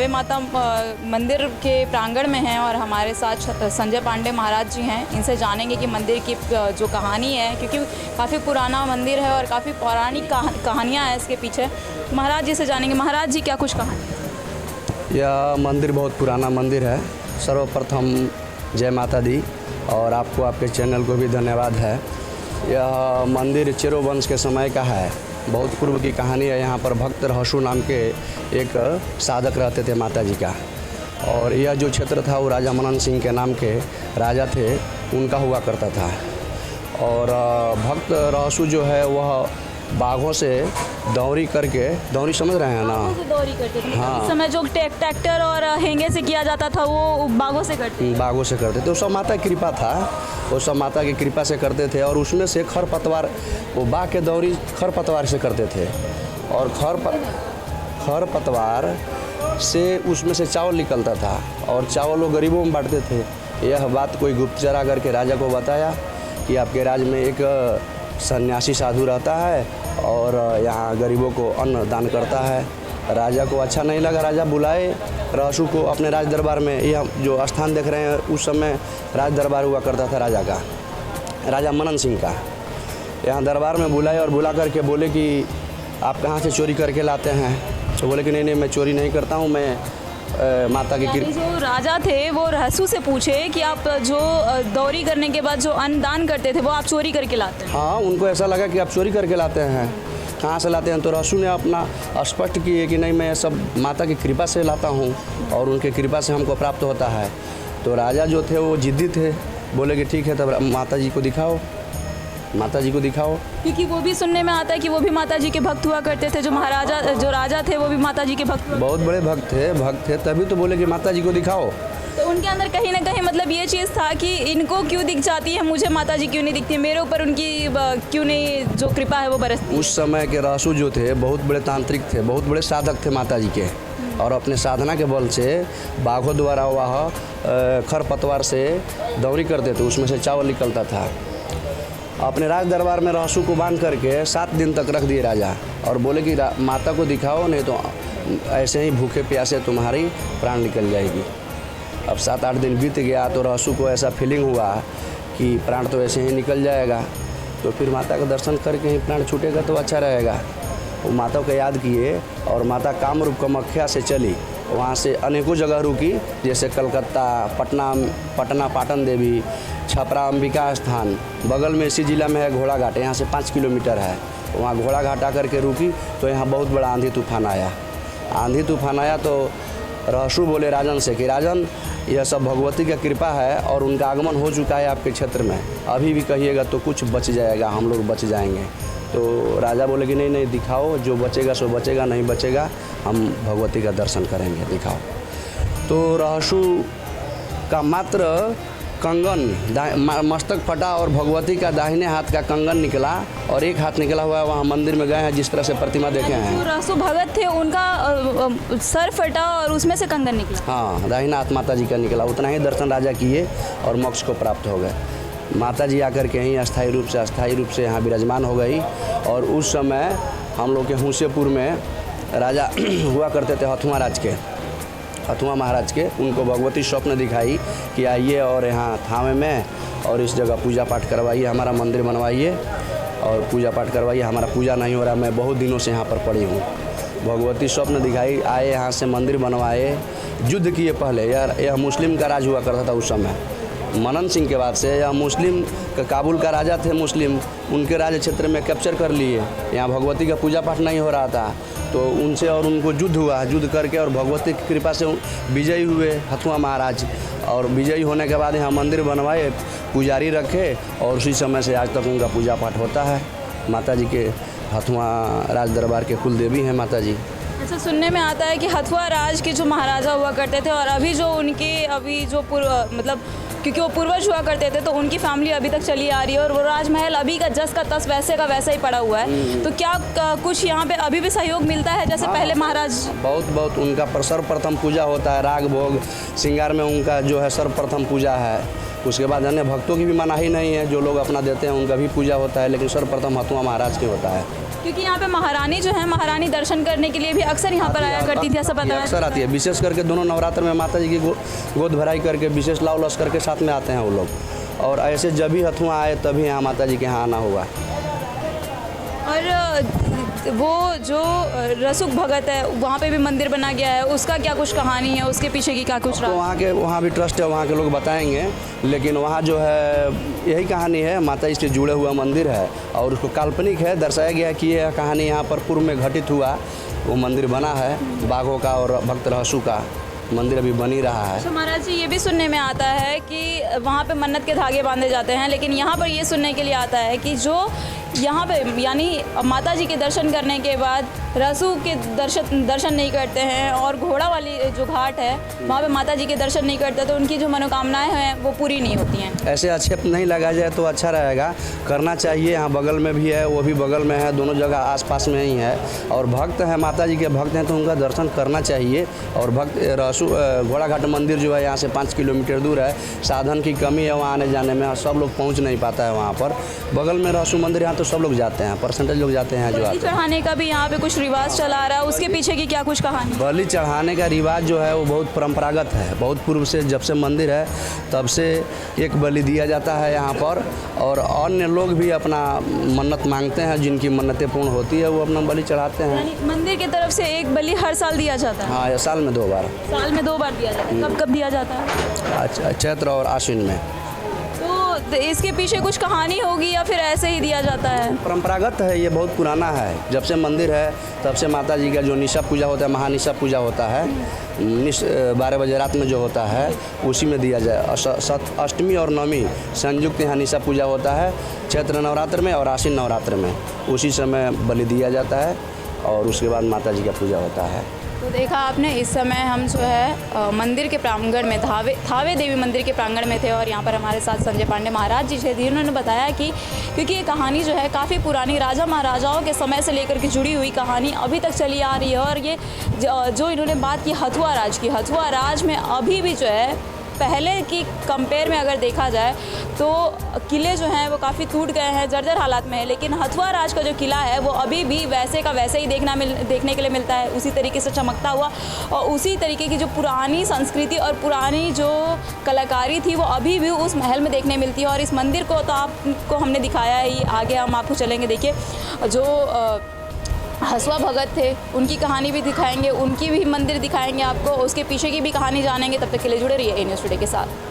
बड़े माता मंदिर के प्रांगण में हैं और हमारे साथ संजय पांडे महाराज जी हैं। इनसे जानेंगे कि मंदिर की जो कहानी है, क्योंकि काफ़ी पुराना मंदिर है और काफ़ी पौराणिक कहानियाँ हैं इसके पीछे। महाराज जी से जानेंगे। महाराज जी, क्या कुछ कहानी? यह मंदिर बहुत पुराना मंदिर है। सर्वप्रथम जय माता दी, और आपको आपके चैनल को भी धन्यवाद है। यह मंदिर चेरो वंश के समय का है। बहुत पूर्व की कहानी है। यहाँ पर भक्त रहसु नाम के एक साधक रहते थे माता जी का, और यह जो क्षेत्र था वो राजा मनन सिंह के नाम के राजा थे, उनका हुआ करता था। और भक्त रहसु जो है वह बाघों से दौरी करके, दौरी समझ रहे हैं ना? दौरी करते थे। हाँ। इस समय जो ट्रैक्टर और हेंगे से किया जाता था वो बाघों से करते थे। बाघों से करते थे। वो सब माता की कृपा था, वो सब माता की कृपा से करते थे। और उसमें से खरपतवार, वो बाघ के दौरी खरपतवार से करते थे, और खरपतवार से उसमें से चावल निकलता था, और चावल वो गरीबों में बांटते थे। यह बात कोई गुप्तचर आकर के राजा को बताया कि आपके राज्य में एक सन्यासी साधु रहता है और यहाँ गरीबों को अन्न दान करता है। राजा को अच्छा नहीं लगा। राजा बुलाए रहसु को अपने राज दरबार में। यह जो स्थान देख रहे हैं, उस समय राज दरबार हुआ करता था राजा का, राजा मनन सिंह का। यहाँ दरबार में बुलाए और बुला करके बोले कि आप कहाँ से चोरी करके लाते हैं? तो बोले कि नहीं, मैं चोरी नहीं करता हूँ, मैं माता की कृपा। जो राजा थे वो रहसु से पूछे कि आप जो दौरी करने के बाद जो अन्न दान करते थे वो आप चोरी करके लाते हैं? हाँ, उनको ऐसा लगा कि आप चोरी करके लाते हैं। कहाँ से लाते हैं? तो रहसु ने अपना स्पष्ट किए कि नहीं, मैं सब माता की कृपा से लाता हूँ और उनके कृपा से हमको प्राप्त होता है। तो राजा जो थे वो जिद्दी थे, बोले कि ठीक है, तब माता जी को दिखाओ, माता जी को दिखाओ। क्योंकि वो भी सुनने में आता है कि वो भी माता जी के भक्त हुआ करते थे। जो राजा थे वो भी माता जी के भक्त, बहुत बड़े भक्त थे, तभी तो बोले कि माता जी को दिखाओ। तो उनके अंदर कहीं ना कहीं मतलब ये चीज़ था कि इनको क्यों दिख जाती है, मुझे माता जी क्यों नहीं दिखती है, मेरे ऊपर उनकी क्यों नहीं जो कृपा है वो बरसती। उस समय के रहसु जो थे बहुत बड़े तांत्रिक थे, बहुत बड़े साधक थे माता जी के, और अपने साधना के बल से बाघों द्वारा वह खरपतवार से दौरी करते थे, उसमें से चावल निकलता था। अपने राज दरबार में रहसु को बांध करके 7 दिन तक रख दिए राजा, और बोले कि माता को दिखाओ, नहीं तो ऐसे ही भूखे प्यासे तुम्हारी प्राण निकल जाएगी। अब 7-8 दिन बीत गया तो रहसु को ऐसा फीलिंग हुआ कि प्राण तो ऐसे ही निकल जाएगा, तो फिर माता का दर्शन करके ही प्राण छूटेगा तो अच्छा रहेगा। वो माता को याद किए और माता कामरूप कामाख्या से चली। वहाँ से अनेकों जगह रुकी, जैसे कलकत्ता, पटना पाटन देवी, छपरा अंबिका स्थान, बगल में इसी जिला में है घोड़ा घाट, यहाँ से 5 किलोमीटर है। वहाँ घोड़ा घाट आकर के रुकी तो यहाँ बहुत बड़ा आंधी तूफान आया। आंधी तूफान आया तो रहसु बोले राजन से कि राजन, यह सब भगवती का कृपा है और उनका आगमन हो चुका है आपके क्षेत्र में, अभी भी कहिएगा तो कुछ बच जाएगा, हम लोग बच जाएंगे। तो राजा बोले कि नहीं, दिखाओ, जो बचेगा सो बचेगा, नहीं बचेगा हम भगवती का दर्शन करेंगे, दिखाओ। तो रहसु का मात्र कंगन, मस्तक फटा और भगवती का दाहिने हाथ का कंगन निकला, और एक हाथ निकला हुआ है। वहाँ मंदिर में गए हैं, जिस तरह से प्रतिमा देखे हैं। जो रहसु भगत थे उनका सर फटा और उसमें से कंगन निकला। हाँ, दाहिना हाथ माता जी का निकला। उतना ही दर्शन राजा किए और मोक्ष को प्राप्त हो गए। माता जी आकर के यहीं अस्थायी रूप से यहाँ विराजमान हो गई। और उस समय हम लोग के हुसेपुर में राजा हुआ करते थे हथुआ महाराज के, उनको भगवती स्वप्न दिखाई कि आइए और यहाँ थावे में और इस जगह पूजा पाठ करवाइए, हमारा मंदिर बनवाइए और पूजा पाठ करवाइए, हमारा पूजा नहीं हो रहा, मैं बहुत दिनों से यहाँ पर पड़ी हूँ। भगवती स्वप्न दिखाई, आए यहाँ से मंदिर बनवाए। युद्ध किए पहले। यह मुस्लिम का राज हुआ करता था उस समय। मनन सिंह के बाद से यह मुस्लिम काबुल का राजा थे, मुस्लिम, उनके राज्य क्षेत्र में कैप्चर कर लिए। यहाँ भगवती का पूजा पाठ नहीं हो रहा था, तो उनसे और उनको युद्ध हुआ। युद्ध करके और भगवती की कृपा से विजयी हुए हथुआ महाराज, और विजयी होने के बाद यहाँ मंदिर बनवाए, पुजारी रखे, और उसी समय से आज तक उनका पूजा पाठ होता है। माता जी के हथुआ राज दरबार के कुल देवी हैं माता जी। अच्छा, सुनने में आता है कि हथुआ राज के जो महाराजा हुआ करते थे और अभी जो उनके मतलब क्योंकि वो पूर्वज हुआ करते थे तो उनकी फैमिली अभी तक चली आ रही है और वो राजमहल अभी का जस का तस वैसे का वैसा ही पड़ा हुआ है। तो क्या कुछ यहाँ पे अभी भी सहयोग मिलता है जैसे पहले महाराज? बहुत उनका सर्वप्रथम पूजा होता है, राग भोग श्रृंगार में उनका जो है सर्वप्रथम पूजा है। उसके बाद अन्य भक्तों की भी मनाही नहीं है, जो लोग अपना देते हैं उनका भी पूजा होता है, लेकिन सर्वप्रथम हथुआ महाराज के होता है। क्योंकि यहाँ पे महारानी जो है, महारानी दर्शन करने के लिए भी अक्सर यहाँ पर आया करती थी, ऐसा ये पता है? अक्सर आती है, विशेष करके दोनों नवरात्र में माता जी की गोद भराई करके विशेष लाव लश्कर के साथ में आते हैं वो लोग। और ऐसे जब भी हथुआ आए तभी यहाँ माता जी के यहाँ आना हुआ। और वो जो रसूख भगत है, वहाँ पे भी मंदिर बना गया है, उसका क्या कुछ कहानी है, उसके पीछे की क्या कुछ तो वहाँ भी ट्रस्ट है, वहाँ के लोग बताएंगे, लेकिन वहाँ जो है यही कहानी है, माता जी से जुड़े हुआ मंदिर है और उसको काल्पनिक है, दर्शाया गया कि यह कहानी यहाँ पर पूर्व में घटित हुआ, वो मंदिर बना है बाघों का और भक्त रहसु का मंदिर अभी बन ही रहा है। अच्छा महाराज जी, ये भी सुनने में आता है कि वहाँ पे मन्नत के धागे बांधे जाते हैं, लेकिन यहाँ पर ये सुनने के लिए आता है कि जो यहाँ पे यानी माता जी के दर्शन करने के बाद रसू के दर्शन नहीं करते हैं और घोड़ा वाली जो घाट है वहाँ पे माता जी के दर्शन नहीं करते, तो उनकी जो मनोकामनाएं हैं वो पूरी नहीं होती हैं। ऐसे आक्षेप नहीं लगा जाए तो अच्छा रहेगा, करना चाहिए। यहाँ बगल में भी है, वो भी बगल में है, दोनों जगह आसपास में ही है। और भक्त हैं, माता जी के भक्त हैं, तो उनका दर्शन करना चाहिए। और भक्त रसू घोड़ा घाट मंदिर जो है यहाँ से 5 किलोमीटर दूर है, साधन की कमी है वहाँ आने जाने में, सब लोग पहुँच नहीं पाता है वहाँ पर। बगल में रसू मंदिर, यहाँ तो सब लोग जाते हैं, परसेंटेज लोग जाते हैं जो बलि आते हैं। चढ़ाने का भी यहाँ पे कुछ रिवाज चला आ रहा है, उसके पीछे की क्या कुछ कहानी? बलि चढ़ाने का रिवाज जो है वो बहुत परंपरागत है, बहुत पूर्व से, जब से मंदिर है तब से एक बलि दिया जाता है यहाँ पर। और अन्य लोग भी अपना मन्नत मांगते हैं, जिनकी मन्नतें पूर्ण होती है वो अपना बलि चढ़ाते हैं। यानी मंदिर की तरफ से एक बलि हर साल दिया जाता है? हाँ, ये साल में 2 बार। साल में 2 बार दिया जाता है। कब कब दिया जाता है? चैत्र और आश्विन में। तो इसके पीछे कुछ कहानी होगी या फिर ऐसे ही दिया जाता है? परंपरागत है, ये बहुत पुराना है, जब से मंदिर है तब से माता जी का जो निशा पूजा होता है, महानिशा पूजा होता है, 12 बजे रात में जो होता है उसी में दिया जाए। अष्टमी और नवमी संयुक्त यहाँ निशा पूजा होता है, चैत्र नवरात्र में और आश्विन नवरात्र में, उसी समय बलि दिया जाता है और उसके बाद माता जी का पूजा होता है। तो देखा आपने, इस समय हम जो है मंदिर के प्रांगण में थावे देवी मंदिर के प्रांगण में थे और यहाँ पर हमारे साथ संजय पांडे महाराज जी थे, जिन्होंने बताया कि क्योंकि ये कहानी जो है काफ़ी पुरानी, राजा महाराजाओं के समय से लेकर के जुड़ी हुई कहानी अभी तक चली आ रही है। और ये जो इन्होंने बात की हथुआ राज की, हथुआ राज में अभी भी जो है पहले की कंपेयर में अगर देखा जाए तो किले जो हैं वो काफ़ी टूट गए हैं, जर्जर हालात में है, लेकिन हथुआ राज का जो किला है वो अभी भी वैसे का वैसे ही देखने के लिए मिलता है, उसी तरीके से चमकता हुआ, और उसी तरीके की जो पुरानी संस्कृति और पुरानी जो कलाकारी थी वो अभी भी उस महल में देखने मिलती है। और इस मंदिर को तो आपको हमने दिखाया ही, आगे हम आपको चलेंगे, देखिए जो हसुआ भगत थे उनकी कहानी भी दिखाएंगे, उनकी भी मंदिर दिखाएंगे आपको, उसके पीछे की भी कहानी जानेंगे। तब तक के लिए जुड़े रहिए ए न्यूज़ टुडे के साथ।